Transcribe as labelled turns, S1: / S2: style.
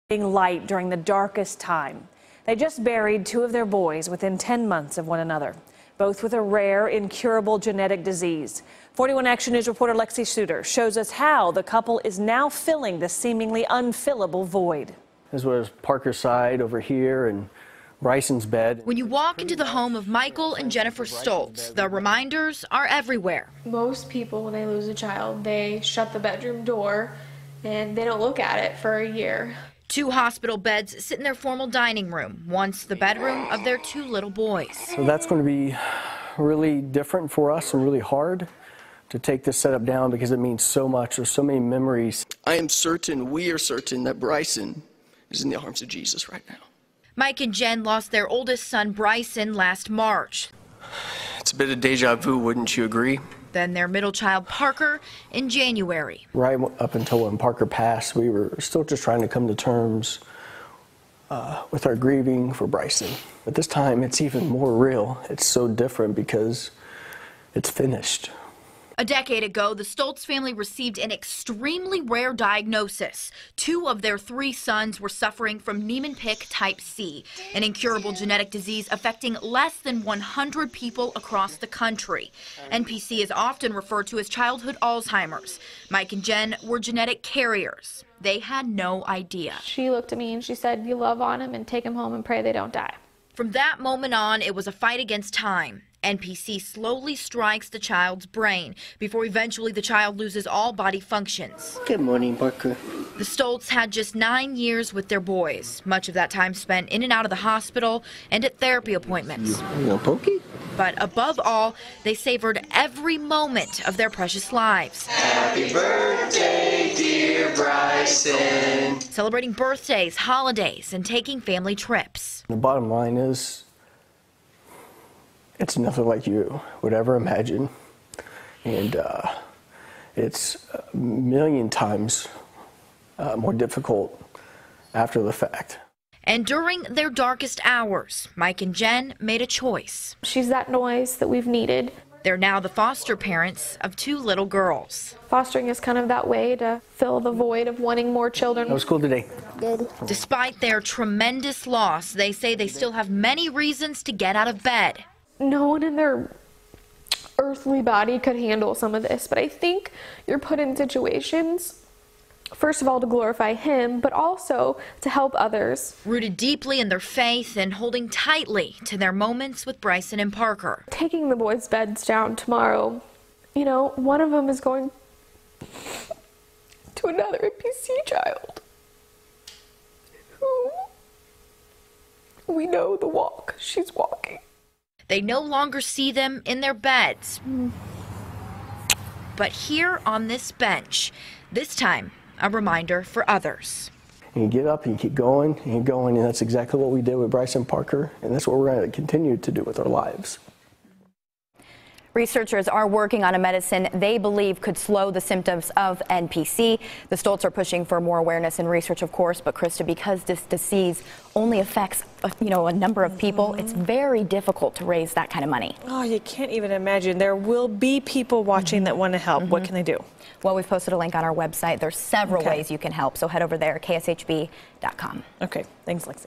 S1: Light during the darkest time. They just buried two of their boys within 10 months of one another, both with a rare, incurable genetic disease. 41 Action News reporter Lexi Suter shows us how the couple is now filling the seemingly unfillable void.
S2: This was Parker's side over here and Bryson's bed.
S3: When you walk into the home of Michael and Jennifer Stoltz, the reminders are everywhere.
S4: Most people, when they lose a child, they shut the bedroom door and they don't look at it for a year.
S3: Two hospital beds sit in their formal dining room, once the bedroom of their two little boys.
S2: So that's going to be really different for us and really hard to take this setup down because it means so much. There's so many memories.
S5: I am certain, we are certain, that Bryson is in the arms of Jesus right now.
S3: Mike and Jen lost their oldest son, Bryson, last March.
S5: It's a bit of deja vu, wouldn't you agree?
S3: Then their middle child, Parker, in January.
S2: Right up until when Parker passed, we were still just trying to come to terms with our grieving for Bryson. But this time, it's even more real. It's so different because it's finished.
S3: A decade ago, the Stoltz family received an extremely rare diagnosis. Two of their three sons were suffering from Neimann-Pick type C, an incurable genetic disease affecting less than 100 people across the country. NPC is often referred to as childhood Alzheimer's. Mike and Jen were genetic carriers. They had no idea.
S4: She looked at me and she said, "You love on him and take him home and pray they don't die."
S3: From that moment on, it was a fight against time. NPC slowly strikes the child's brain before eventually the child loses all body functions.
S5: Good morning, Parker.
S3: The Stoltz had just 9 years with their boys, much of that time spent in and out of the hospital and at therapy appointments.
S5: You want pokey?
S3: But above all, they savored every moment of their precious lives.
S5: Happy birthday, dear Bryson.
S3: Celebrating birthdays, holidays, and taking family trips.
S2: The bottom line is, it's nothing like you would ever imagine. And it's a million times more difficult after the fact.
S3: And during their darkest hours, Mike and Jen made a choice.
S4: She's that noise that we've needed.
S3: They're now the foster parents of two little girls.
S4: Fostering is kind of that way to fill the void of wanting more children.
S2: How was school today?
S4: Good.
S3: Despite their tremendous loss, they say they still have many reasons to get out of bed.
S4: No one in their earthly body could handle some of this, but I think you're put in situations, first of all, to glorify Him, but also to help others.
S3: Rooted deeply in their faith and holding tightly to their moments with Bryson and Parker.
S4: Taking the boys' beds down tomorrow, you know, one of them is going to another NPC child who we know the walk she's walking.
S3: They no longer see them in their beds. But here on this bench, this time a reminder for others.
S2: And you get up and you keep going and you're going, and that's exactly what we did with Bryson Parker, and that's what we're going to continue to do with our lives.
S6: Researchers are working on a medicine they believe could slow the symptoms of NPC. The Stoltz are pushing for more awareness and research, of course, but Krista, because this disease only affects a number of people, it's very difficult to raise that kind of money.
S1: Oh, you can't even imagine. There will be people watching that want to help. What can they do?
S6: Well, we've posted a link on our website. There's several ways you can help, so head over there, kshb.com.
S1: Okay, thanks, Lexi.